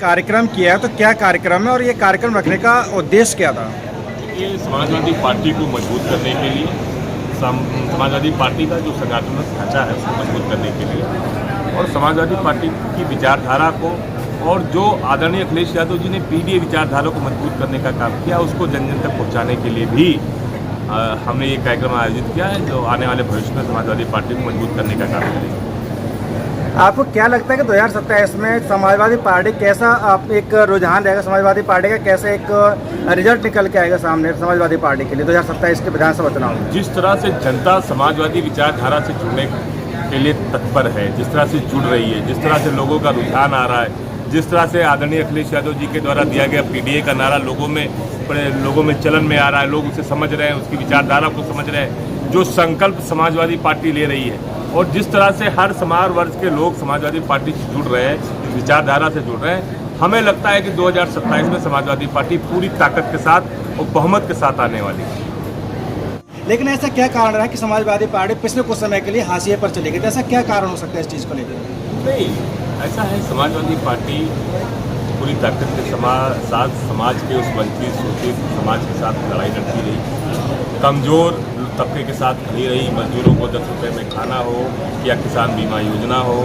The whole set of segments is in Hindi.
कार्यक्रम किया है, तो क्या कार्यक्रम है और ये कार्यक्रम रखने का उद्देश्य क्या था? ये समाजवादी पार्टी को मजबूत करने के लिए, समाजवादी पार्टी का जो संगठनात्मक ढांचा है उसको मजबूत करने के लिए और समाजवादी पार्टी की विचारधारा को और जो आदरणीय अखिलेश यादव जी ने पीडीए विचारधारा को मजबूत करने का काम किया उसको जन जन तक पहुँचाने के लिए भी हमने ये कार्यक्रम आयोजित किया है, जो आने वाले भविष्य में समाजवादी पार्टी को मजबूत करने का काम करेगी। आपको क्या लगता है कि 2027 में समाजवादी पार्टी कैसा आप एक रुझान रहेगा, समाजवादी पार्टी का कैसे एक रिजल्ट निकल के आएगा सामने समाजवादी पार्टी के लिए 2027 के विधानसभा चुनाव में? जिस तरह से जनता समाजवादी विचारधारा से जुड़ने के लिए तत्पर है, जिस तरह से जुड़ रही है, जिस तरह से लोगों का रुझान आ रहा है, जिस तरह से आदरणीय अखिलेश यादव जी के द्वारा दिया गया पीडीए का नारा लोगों में चलन में आ रहा है, लोग उसे समझ रहे हैं, उसकी विचारधारा को समझ रहे हैं, जो संकल्प समाजवादी पार्टी ले रही है और जिस तरह से हर समाज वर्ग के लोग समाजवादी पार्टी से जुड़ रहे हैं, इस विचारधारा से जुड़ रहे हैं, हमें लगता है कि 2027 में समाजवादी पार्टी पूरी ताकत के साथ और बहुमत के साथ आने वाली है। लेकिन ऐसा क्या कारण रहा कि समाजवादी पार्टी पिछले कुछ समय के लिए हाशिए पर चली गई? ऐसा क्या कारण हो सकता है इस चीज़ को लेकर? नहीं, ऐसा है, समाजवादी पार्टी पूरी ताकत के साथ समाज के उस वंचित शोषित समाज के साथ लड़ाई लड़ती रही, कमज़ोर तबके के साथ खड़ी रही, मजदूरों को 10 रुपये में खाना हो या किसान बीमा योजना हो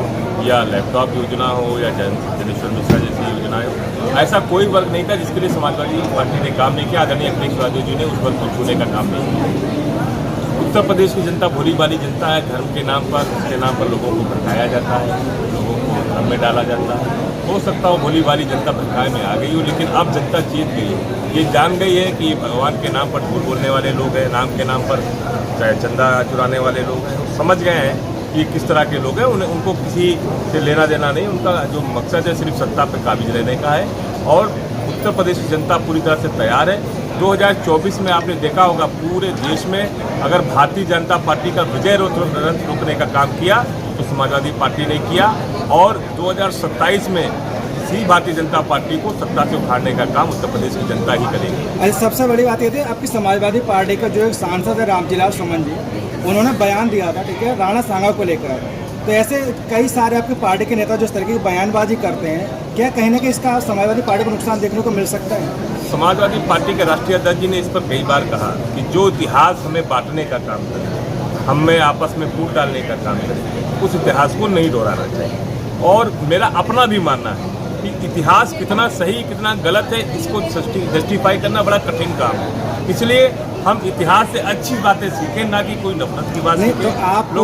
या लैपटॉप योजना हो या जनेश्वर मिश्रा जैसी योजनाएं हो, ऐसा कोई वर्ग नहीं था जिसके लिए समाजवादी पार्टी ने काम नहीं किया। आदरणीय अखिलेश यादव जी ने उस वर्ग को छूने का काम नहीं किया। उत्तर प्रदेश की जनता भोली भाली जनता है, धर्म के नाम पर, उसके नाम पर लोगों को भड़काया जाता है, लोगों को धर्म में डाला जाता है। हो सकता हो भोली भाली जनता भड़काए में आ गई हो, लेकिन अब जनता जीत गई है, ये जान गई है कि भगवान के नाम पर झूठ बोलने वाले लोग हैं, नाम के नाम पर चंदा चुराने वाले लोग हैं, समझ गए हैं कि किस तरह के लोग हैं, उनको किसी से लेना देना नहीं, उनका जो मकसद है सिर्फ सत्ता पर काबिज रहने का है। और उत्तर प्रदेश की जनता पूरी तरह से तैयार है। 2024 में आपने देखा होगा पूरे देश में अगर भारतीय जनता पार्टी का विजय रथ रोकने का काम किया तो समाजवादी पार्टी ने किया और 2027 में इसी भारतीय जनता पार्टी को सत्ता से उखाड़ने का काम उत्तर प्रदेश की जनता ही करेगी। सबसे बड़ी बात ये थी आपकी समाजवादी पार्टी का जो एक सांसद है रामजीलाल सुमन जी, उन्होंने बयान दिया था, ठीक है, राणा सांगा को लेकर। तो ऐसे कई सारे आपकी पार्टी के नेता जो इस तरीके की बयानबाजी करते हैं, क्या कहीं ना कहीं इसका समाजवादी पार्टी को नुकसान देखने को मिल सकता है? समाजवादी पार्टी के राष्ट्रीय अध्यक्ष जी ने इस पर कई बार कहा कि जो इतिहास हमें बांटने का काम करे, हमें आपस में फूट डालने का काम करे, उस इतिहास को नहीं दोहराना चाहिए। और मेरा अपना भी मानना है कि इतिहास कितना सही कितना गलत है इसको जस्टिफाई करना बड़ा कठिन काम है, इसलिए हम इतिहास से अच्छी बातें सीखें, ना कि कोई नफरत की बात सीखें, तो आप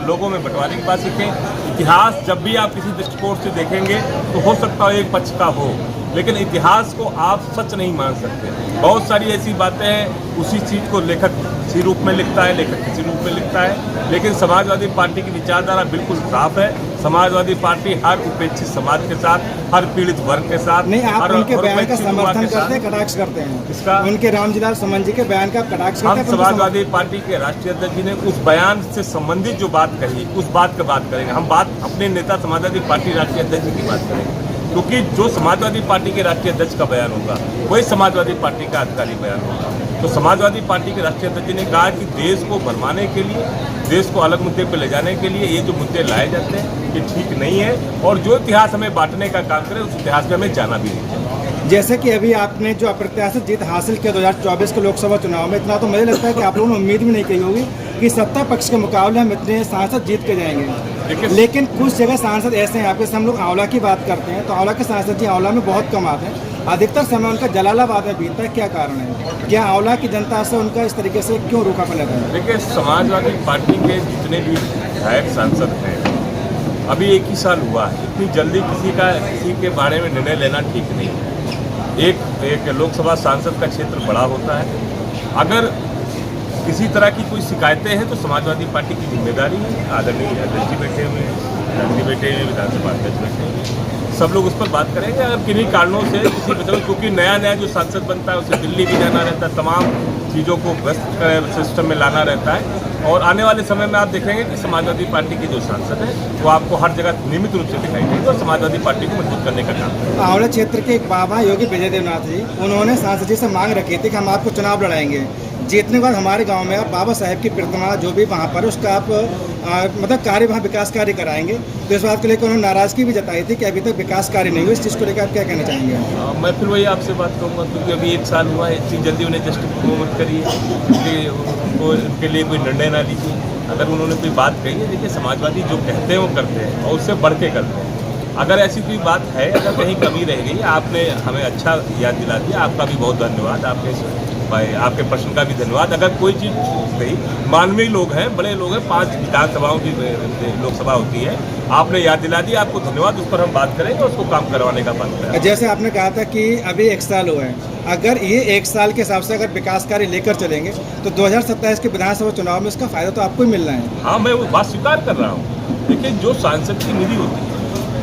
लोगों में बंटवारे की बात सीखें। इतिहास जब भी आप किसी दृष्टिकोण से देखेंगे तो हो सकता है एक पक्ष का हो, लेकिन इतिहास को आप सच नहीं मान सकते। बहुत सारी ऐसी बातें हैं, उसी चीज़ को लेखक किसी रूप में लिखता है, लेखक किसी रूप में लिखता है, लेकिन समाजवादी पार्टी की विचारधारा बिल्कुल साफ है। समाजवादी पार्टी हर उपेक्षित समाज के साथ, हर पीड़ित वर्ग के साथ, नहीं, आप उनके बयान का समर्थन करते हैं, कटाक्ष करते हैं? इसका उनके रामजीलाल सुमन जी के बयान का कटाक्ष करते हैं? हम समाजवादी पार्टी के राष्ट्रीय अध्यक्ष जी ने उस बयान से संबंधित जो बात कही उस बात की बात करेंगे। हम बात अपने नेता समाजवादी पार्टी राष्ट्रीय अध्यक्ष की बात करेंगे, क्योंकि जो समाजवादी पार्टी के राष्ट्रीय अध्यक्ष का बयान होगा वही समाजवादी पार्टी का अधिकारी बयान होगा। तो समाजवादी पार्टी के राष्ट्रीय अध्यक्ष ने कहा कि देश को भरमाने के लिए, देश को अलग मुद्दे पर ले जाने के लिए ये जो मुद्दे लाए जाते हैं ये ठीक नहीं है और जो इतिहास हमें बांटने का काम करे उस इतिहास में हमें जाना भी नहीं चाहिए। जैसे कि अभी आपने जो अप्रत्याशित जीत हासिल किया 2024 के लोकसभा चुनाव में, इतना तो मुझे लगता है कि आप लोगों ने उम्मीद भी नहीं की होगी कि सत्ता पक्ष के मुकाबले हम इतने सांसद जीत के जाएंगे। लेकिन कुछ जगह सांसद ऐसे हैं, आपके हम लोग आंवला की बात करते हैं तो आंवला के सांसद जी आंवला में बहुत कम आते हैं, अधिकतर समय उनका जलालाबाद में बीतता है। क्या कारण है? क्या आंवला की जनता से उनका इस तरीके से क्यों रूखा पड़ा है? देखिए, समाजवादी पार्टी के जितने भी विधायक सांसद हैं, अभी 1 ही साल हुआ है, इतनी जल्दी किसी के बारे में निर्णय लेना ठीक नहीं है। एक लोकसभा सांसद का क्षेत्र बड़ा होता है, अगर किसी तरह की कोई शिकायतें हैं तो समाजवादी पार्टी की जिम्मेदारी है। आदरणीय अध्यक्ष जी बैठे हुए हैं, गांधी बैठे हुए, विधानसभा अध्यक्ष बैठे हुए, सब लोग उस पर बात करेंगे। अगर किन्हीं कारणों से किसी मतलब, क्योंकि नया जो सांसद बनता है उसे दिल्ली भी जाना रहता है, तमाम चीज़ों को व्यस्त सिस्टम में लाना रहता है और आने वाले समय में आप देखेंगे कि समाजवादी पार्टी के जो सांसद हैं वो आपको हर जगह नियमित रूप से दिखाई देंगे और समाजवादी पार्टी को मजबूत करने का काम। आंवला क्षेत्र के एक बाबा योगी विजय देवनाथ जी, उन्होंने सांसद जी से मांग रखी थी कि हम आपको चुनाव लड़ाएंगे। जीतने के बाद हमारे गांव में आप बाबा साहेब की प्रतिमा जो भी वहाँ पर उसका आप मतलब कार्य वहाँ विकास कार्य कराएंगे, तो इस बात को लेकर उन्होंने नाराज़गी भी जताई थी कि अभी तक विकास कार्य नहीं हुआ। इस चीज़ को लेकर आप क्या कहना चाहेंगे? मैं फिर वही आपसे बात कहूँगा, क्योंकि अभी 1 साल हुआ है, इतनी जल्दी उन्हें जस्टिफाई मत करिए, क्योंकि उनके लिए कोई निर्णय ना लीजिए। अगर उन्होंने कोई बात कही है, देखिए समाजवादी जो कहते हैं वो करते हैं और उससे बढ़ के करते हैं। अगर ऐसी कोई बात है, अगर कहीं कमी रह गई, आपने हमें अच्छा याद दिला दिया, आपका भी बहुत धन्यवाद, आपके प्रश्न का भी धन्यवाद। अगर कोई चीज़ छूट गई, मानवीय लोग हैं, बड़े लोग हैं, 5 विधानसभाओं की लोकसभा होती है, आपने याद दिला दी, आपको धन्यवाद। उस पर हम बात करेंगे, उसको काम करवाने का बात करेंगे। जैसे आपने कहा था कि अभी 1 साल हुआ है, अगर ये 1 साल के हिसाब से अगर विकास कार्य लेकर चलेंगे तो 2027 के विधानसभा चुनाव में इसका फायदा तो आपको ही मिलना है। हाँ, मैं वो बात स्वीकार कर रहा हूँ। देखिए, जो सांसद की निधि होती है,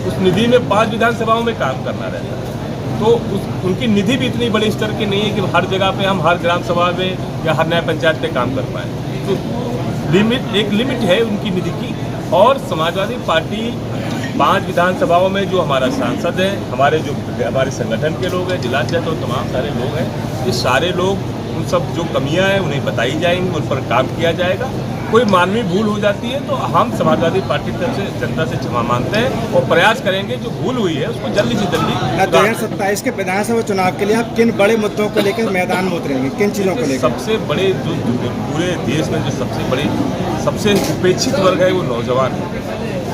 उस निधि में 5 विधानसभाओं में काम करना रहता है, तो उनकी निधि भी इतनी बड़ी स्तर की नहीं है कि हर जगह पे हम हर ग्राम सभा में या हर न्याय पंचायत पे काम कर पाए। तो एक लिमिट है उनकी निधि की। और समाजवादी पार्टी 5 विधानसभाओं में जो हमारा सांसद है, हमारे संगठन के लोग हैं, जिलाध्यक्ष और तमाम सारे लोग हैं, ये सारे लोग, उन सब जो कमियां हैं उन्हें बताई जाएंगी, उन पर काम किया जाएगा। कोई मानवीय भूल हो जाती है तो हम समाजवादी पार्टी की तरफ से जनता से क्षमा मांगते हैं और प्रयास करेंगे जो भूल हुई है उसको जल्दी से जल्दी। 2027 के विधानसभा चुनाव के लिए आप किन बड़े मुद्दों को लेकर मैदान में उतरेंगे, किन चीज़ों को लेकर? सबसे बड़े जो पूरे देश में जो सबसे उपेक्षित वर्ग है वो नौजवान है।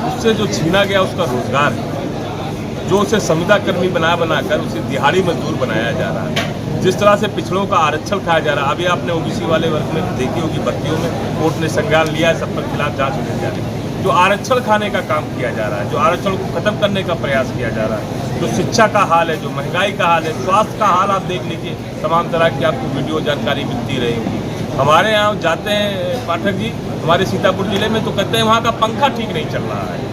उससे जो छीना गया उसका रोजगार है, जो उसे संविदा कर्मी बनाकर उसे दिहाड़ी मजदूर बनाया जा रहा है, जिस तरह से पिछड़ों का आरक्षण खाया जा रहा है। अभी आपने ओबीसी वाले वर्ग में देखी होगी, भर्तियों में कोर्ट ने संज्ञान लिया है, सब पर खिलाफ जांच होने जा रही है। जो आरक्षण खाने का काम किया जा रहा है, जो आरक्षण को खत्म करने का प्रयास किया जा रहा है, जो शिक्षा का हाल है, जो महंगाई का हाल है, स्वास्थ्य का हाल आप देख लीजिए, तमाम तरह की आपको वीडियो जानकारी मिलती रहेगी। हमारे यहाँ जाते हैं पाठक जी, हमारे सीतापुर जिले में, तो कहते हैं वहाँ का पंखा ठीक नहीं चल रहा है।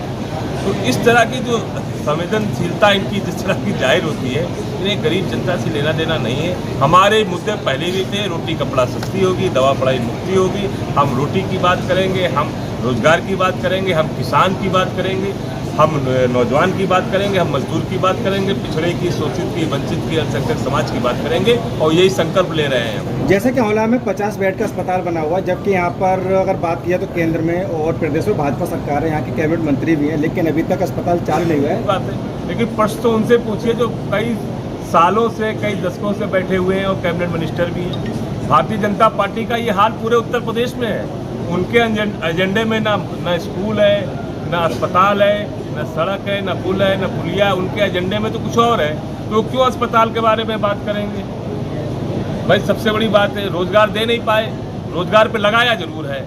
तो इस तरह की जो संवेदनशीलता इनकी जिस तरह की जाहिर होती है, इन्हें गरीब जनता से लेना देना नहीं है। हमारे मुद्दे पहले भी थे, रोटी कपड़ा सस्ती होगी, दवा पढ़ाई मुफ्ती होगी। हम रोटी की बात करेंगे, हम रोजगार की बात करेंगे, हम किसान की बात करेंगे, हम नौजवान की बात करेंगे, हम मजदूर की बात करेंगे, पिछड़े की, शोषित की, वंचित की, अल्पसंख्यक समाज की बात करेंगे और यही संकल्प ले रहे हैं। जैसे कि आंवला में 50 बेड का अस्पताल बना हुआ है, जबकि यहाँ पर अगर बात किया तो केंद्र में और प्रदेश में भाजपा सरकार है, यहाँ के कैबिनेट मंत्री भी हैं, लेकिन अभी तक अस्पताल चालू नहीं हुआ है। बात है, लेकिन प्रश्न तो उनसे पूछिए जो कई सालों से, कई दशकों से बैठे हुए हैं और कैबिनेट मिनिस्टर भी हैं। भारतीय जनता पार्टी का ये हाल पूरे उत्तर प्रदेश में है। उनके एजेंडे में ना स्कूल है, ना अस्पताल है, न सड़क है, न पुल है, न पुलिया। उनके एजेंडे में तो कुछ और है, तो क्यों अस्पताल के बारे में बात करेंगे? भाई सबसे बड़ी बात है, रोजगार दे नहीं पाए, रोजगार पे लगाया जरूर है।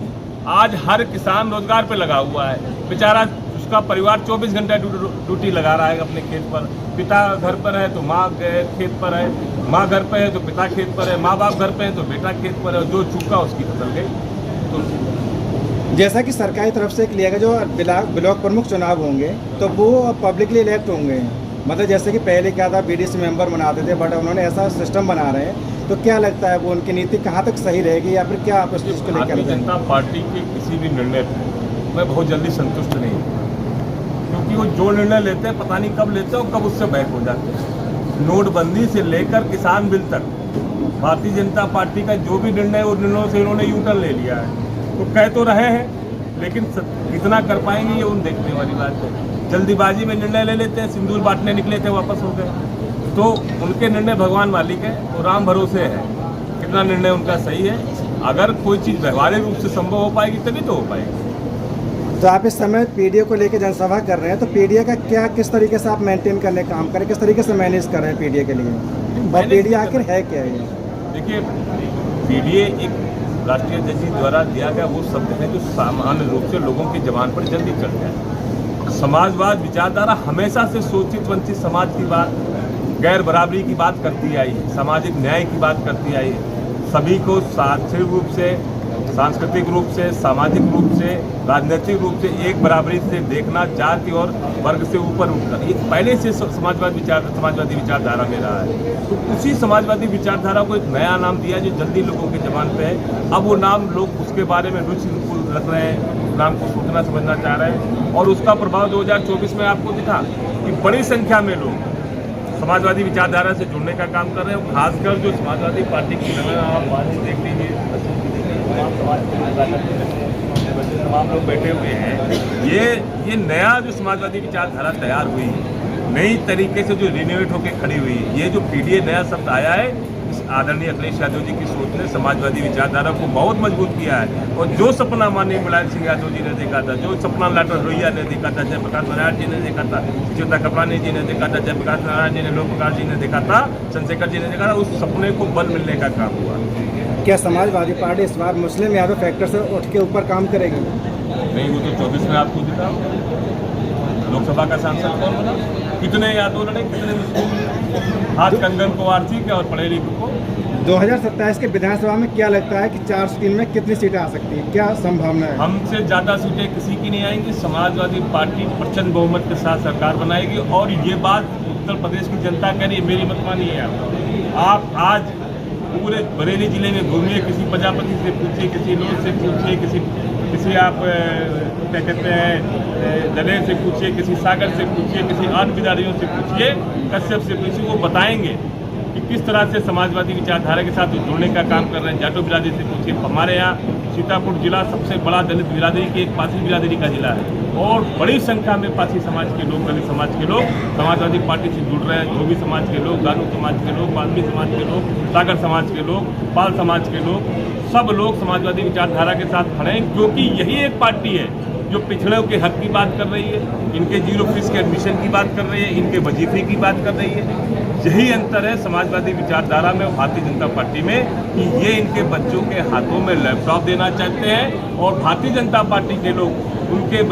आज हर किसान रोजगार पे लगा हुआ है, बेचारा उसका परिवार 24 घंटे ड्यूटी लगा रहा है अपने खेत पर। पिता घर पर है तो माँ खेत पर है, माँ घर पर है तो पिता खेत पर है, माँ बाप घर पर है तो बेटा खेत पर है, जो चूका उसकी फसल गई। तो जैसा कि सरकारी तरफ से लिया गया जो ब्लॉक प्रमुख चुनाव होंगे तो वो पब्लिकली इलेक्ट होंगे, मतलब जैसे कि पहले क्या था बीडीसी मेंबर बनाते थे, बट उन्होंने ऐसा सिस्टम बना रहे हैं, तो क्या लगता है वो उनकी नीति कहाँ तक सही रहेगी या फिर क्या आप इस चीज़ को लेकर? भारतीय जनता पार्टी के किसी भी निर्णय पर मैं बहुत जल्दी संतुष्ट नहीं हूँ, क्योंकि वो जो निर्णय लेते हैं पता नहीं कब लेते हैं और कब उससे बैक हो जाते हैं। नोटबंदी से लेकर किसान बिल तक भारतीय जनता पार्टी का जो भी निर्णय, उन निर्णयों से इन्होंने यूटर्न ले लिया है। तो कह तो रहे हैं, लेकिन कितना कर पाएंगे ये उन देखने वाली बात है। जल्दीबाजी में निर्णय ले लेते हैं, सिंदूर बांटने निकले थे वापस हो गए। तो उनके निर्णय भगवान मालिक है, वो राम भरोसे है, कितना निर्णय उनका सही है। अगर कोई चीज़ व्यवहारिक रूप से संभव हो पाएगी तभी तो हो पाएगी। तो आप इस समय पीडीए को लेकर जनसभा कर रहे हैं, तो पीडीए का क्या, किस तरीके से आप मेंटेन करने का काम करें, किस तरीके से मैनेज कर रहे हैं पीडीए के लिए, और पीडीए आखिर है क्या है? देखिए, पीडीए एक राष्ट्रीय जज द्वारा दिया गया वो शब्द है जो सामान्य रूप से लोगों की जबान पर जल्दी चढ़ जाए। समाजवाद विचारधारा हमेशा से शोषित वंचित समाज की बात, गैर बराबरी की बात करती आई है, सामाजिक न्याय की बात करती आई है। सभी को साक्षरिक रूप से, सांस्कृतिक रूप से, सामाजिक रूप से, राजनीतिक रूप से एक बराबरी से देखना, जाति और वर्ग से ऊपर उठना, ये पहले से समाजवादी विचारधारा में रहा है। तो उसी समाजवादी विचारधारा को एक नया नाम दिया जो जल्दी लोगों के जबान पे है। अब वो नाम लोग उसके बारे में रुचि रख रहे हैं, उस नाम को सोचना समझना चाह रहे हैं, और उसका प्रभाव 2024 में आपको दिखा कि बड़ी संख्या में लोग समाजवादी विचारधारा से जुड़ने का काम कर रहे हैं। खासकर जो समाजवादी पार्टी की आप देख लीजिए तमाम समाज के तमाम लोग बैठे हुए हैं। ये नया जो समाजवादी विचारधारा तैयार हुई है, नई तरीके से जो रिनोवेट होकर खड़ी हुई है, ये जो पीडीए नया शब्द आया है, इस आदरणीय अखिलेश यादव जी की सोच ने समाजवादी विचारधारा को बहुत मजबूत किया है। और जो सपना माननीय मुलायम सिंह यादव जी ने देखा था, जो सपना लाटो लोहिया ने देखा था, जयप्रकाश नारायण जी ने देखा था, च्युता कृपलानी जी ने देखा था, जयप्रकाश नारायण जी ने, लोक प्रकाश जी ने देखा था, चंद्रशेखर जी ने देखा था, उस सपने को बल मिलने का काम हुआ। क्या समाजवादी पार्टी इस बार मुस्लिम यादव फैक्टर से उठ के ऊपर काम करेगी? नहीं, वो तो 24 में आपको दिखा, लोकसभा का सांसद कौन बना, कितने यादव लड़े, कितने मुस्लिम, आज कंगन कुमार थी क्या और पढ़े लिखे को। 2027 के विधानसभा में क्या लगता है कि 403 में कितनी सीटें आ सकती हैं, क्या संभावना है? हमसे ज़्यादा सीटें किसी की नहीं आएंगी। समाजवादी पार्टी प्रचंड बहुमत के साथ सरकार बनाएगी। और ये बात उत्तर प्रदेश की जनता कह रही है, मेरी मत मानिए। आप आज पूरे बरेली जिले में घूमिए, किसी प्रजापति से पूछिए, किसी लोग से पूछिए, किसी आप क्या कहते हैं दलेर से पूछिए, किसी सागर से पूछिए, किसी अन्य विधायकों से पूछिए, कश्यप से पूछिए, वो बताएंगे कि किस तरह से समाजवादी विचारधारा के साथ जुड़ने का काम कर रहे हैं। जाटो बिरादरी से पूछिए, हमारे यहाँ सीतापुर जिला सबसे बड़ा दलित बिरादरी की, एक पासी बिरादरी का जिला है, और बड़ी संख्या में पासी समाज के लोग, दलित समाज के लोग समाजवादी पार्टी से जुड़ रहे हैं। धोबी समाज के लोग, गारू समाज के लोग, वाल्मीकि समाज के लोग, सागर समाज के लोग, पाल समाज के लोग, सब लोग समाजवादी विचारधारा के साथ खड़े हैं, क्योंकि यही एक पार्टी है जो पिछड़ों के हक की बात कर रही है, इनके 0 फीस के एडमिशन की बात कर रही है, इनके वजीफे की बात कर रही है। यही अंतर है समाजवादी विचारधारा में और भारतीय जनता पार्टी में, कि ये इनके बच्चों के हाथों में लैपटॉप देना चाहते हैं, और भारतीय जनता पार्टी के लोग उनके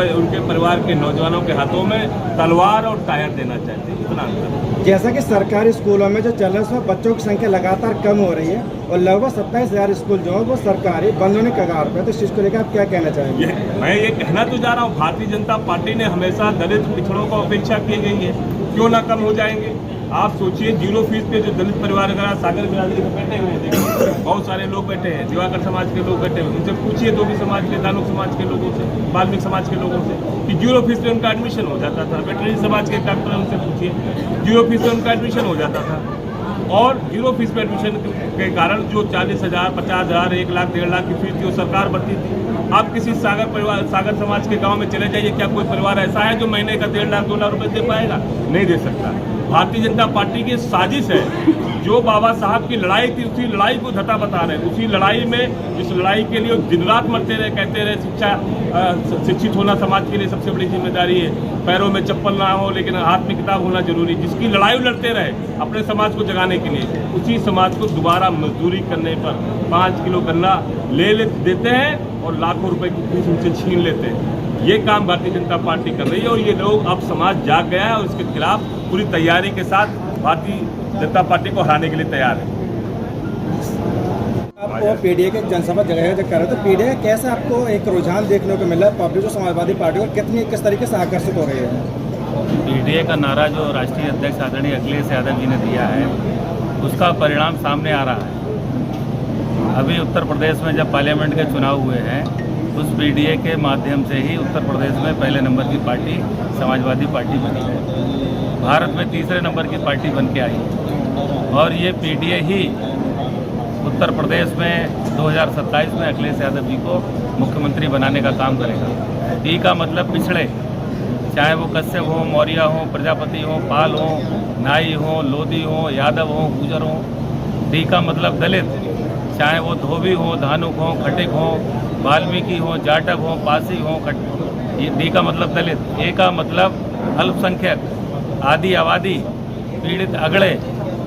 परिवार के नौजवानों के हाथों में तलवार और टायर देना चाहते हैं। इतना अंतर। जैसा कि सरकारी स्कूलों में जो चल रहा है उसमें बच्चों की संख्या लगातार कम हो रही है, और लगभग 27,000 स्कूल जो है वो सरकारी बंद होने के कगार पे, तो इस चीज़ को लेकर आप क्या कहना चाहेंगे? मैं ये कहना तो जा रहा हूँ, भारतीय जनता पार्टी ने हमेशा दलित पिछड़ों को अपेक्षा की गई है, क्यों ना कम हो जाएंगे। आप सोचिए, 0 फीस पे जो दलित परिवार अगर सागर बिरादरी में बैठे हुए हैं, बहुत सारे लोग बैठे हैं, दिवाकर समाज के लोग बैठे हुए, उनसे पूछिए, धोबी समाज के, दानुक समाज के लोगों से, वाल्मीकि समाज के लोगों से, कि 0 फीस पे उनका एडमिशन हो जाता था। वेटनरी समाज के डॉक्टर, उनसे पूछिए, 0 फीस पे उनका एडमिशन हो जाता था। और 0 फीस पे एडमिशन के कारण जो 40,000, 50,000, 1 लाख, 1.5 लाख की फीस थी, वो सरकार भरती थी। आप किसी सागर समाज के गांव में चले जाइए, क्या कोई परिवार ऐसा है जो महीने का 1.5 लाख, 2 लाख रुपए दे पाएगा? नहीं दे सकता। भारतीय जनता पार्टी की साजिश है, जो बाबा साहब की लड़ाई थी, उसी लड़ाई को धता बता रहे हैं। उसी लड़ाई में, इस लड़ाई के लिए दिन रात मरते रहे, कहते रहे शिक्षित होना समाज के लिए सबसे बड़ी जिम्मेदारी है, पैरों में चप्पल ना हो लेकिन हाथ में किताब होना जरूरी। जिसकी लड़ाई लड़ते रहे अपने समाज को जगाने के लिए, उसी समाज को दोबारा मजदूरी करने पर 5 किलो गन्ना देते हैं और लाखों रुपए की फीस उनसे छीन लेते हैं। ये काम भारतीय जनता पार्टी कर रही है, और ये लोग, अब समाज जाग गया है और इसके खिलाफ पूरी तैयारी के साथ भारतीय जनता पार्टी को हराने के लिए तैयार है। आपको पीडीए के जनसभा जगह जगह कर रहे, तो पीडीए कैसे आपको एक रुझान देखने को मिला, पब्लिक जो समाजवादी पार्टी को किस तरीके से आकर्षित हो रही है? पीडीए का नारा जो राष्ट्रीय अध्यक्ष आदरणीय अखिलेश यादव जी ने दिया है, उसका परिणाम सामने आ रहा है। अभी उत्तर प्रदेश में जब पार्लियामेंट के चुनाव हुए हैं, उस पीडीए के माध्यम से ही उत्तर प्रदेश में पहले नंबर की पार्टी समाजवादी पार्टी बनी है। भारत में तीसरे नंबर की पार्टी बन के आई, और ये पीडीए ही उत्तर प्रदेश में 2027 में अखिलेश यादव जी को मुख्यमंत्री बनाने का काम करेगा। टी का मतलब पिछड़े, चाहे वो कश्यप हो, मौर्य हो, प्रजापति हो, पाल हो, नाई हो, लोधी हो, यादव हो, गुजर हो। डी का मतलब दलित, चाहे वो धोबी हो, धानुक हो, खटिक हो, वाल्मीकि हो, जाटव हो, पासी हो। ये डी का मतलब दलित। ए का मतलब अल्पसंख्यक, आदि आबादी, पीड़ित अगड़े,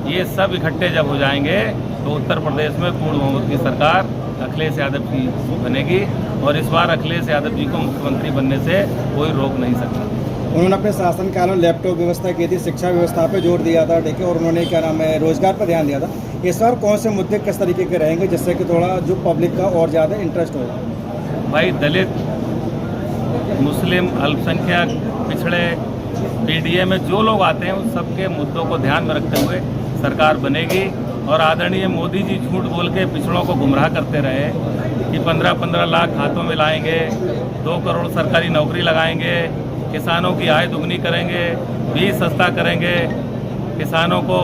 ये सब इकट्ठे जब हो जाएंगे तो उत्तर प्रदेश में पूर्ण बहुमत की सरकार अखिलेश यादव की बनेगी, और इस बार अखिलेश यादव जी को मुख्यमंत्री बनने से कोई रोक नहीं सकता। उन्होंने अपने शासनकाल में लैपटॉप व्यवस्था की थी, शिक्षा व्यवस्था पे जोर दिया था, ठीक है, और उन्होंने क्या नाम है रोजगार पर ध्यान दिया था। इस बार कौन से मुद्दे किस तरीके के रहेंगे जिससे कि थोड़ा जो पब्लिक का और ज़्यादा इंटरेस्ट होगा? भाई, दलित, मुस्लिम, अल्पसंख्यक, पिछड़े, पीडीए में जो लोग आते हैं उन सबके मुद्दों को ध्यान में रखते हुए सरकार बनेगी। और आदरणीय मोदी जी झूठ बोल के पिछड़ों को गुमराह करते रहे कि 15-15 लाख खातों में लाएंगे, 2 करोड़ सरकारी नौकरी लगाएंगे, किसानों की आय दुगनी करेंगे, बीज सस्ता करेंगे, किसानों को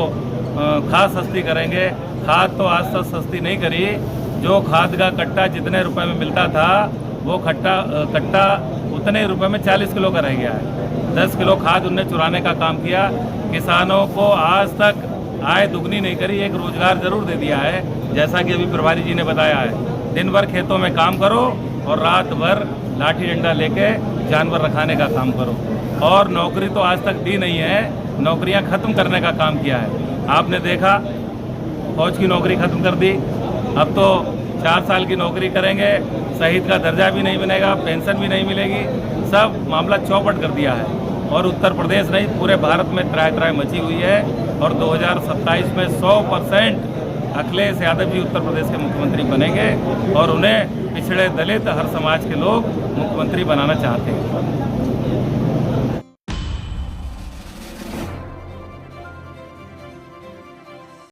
खाद सस्ती करेंगे। खाद तो आज तक सस्ती नहीं करी, जो खाद का कट्टा जितने रुपए में मिलता था वो कट्टा उतने रुपए में 40 किलो का रह गया है। 10 किलो खाद उनने चुराने का काम किया। किसानों को आज तक आय दुगनी नहीं करी, एक रोजगार जरूर दे दिया है, जैसा कि अभी प्रभारी जी ने बताया है। दिन भर खेतों में काम करो और रात भर लाठी डंडा लेके जानवर रखाने का काम करो। और नौकरी तो आज तक दी नहीं है, नौकरियां खत्म करने का काम किया है। आपने देखा फौज की नौकरी खत्म कर दी, अब तो 4 साल की नौकरी करेंगे, शहीद का दर्जा भी नहीं मिलेगा, पेंशन भी नहीं मिलेगी, सब मामला चौपट कर दिया है। और उत्तर प्रदेश नहीं पूरे भारत में त्राही मची हुई है। और 2027 में 100% अखिलेश यादव जी उत्तर प्रदेश के मुख्यमंत्री बनेंगे और उन्हें पिछड़े दलित हर समाज के लोग मुख्यमंत्री बनाना चाहते हैं।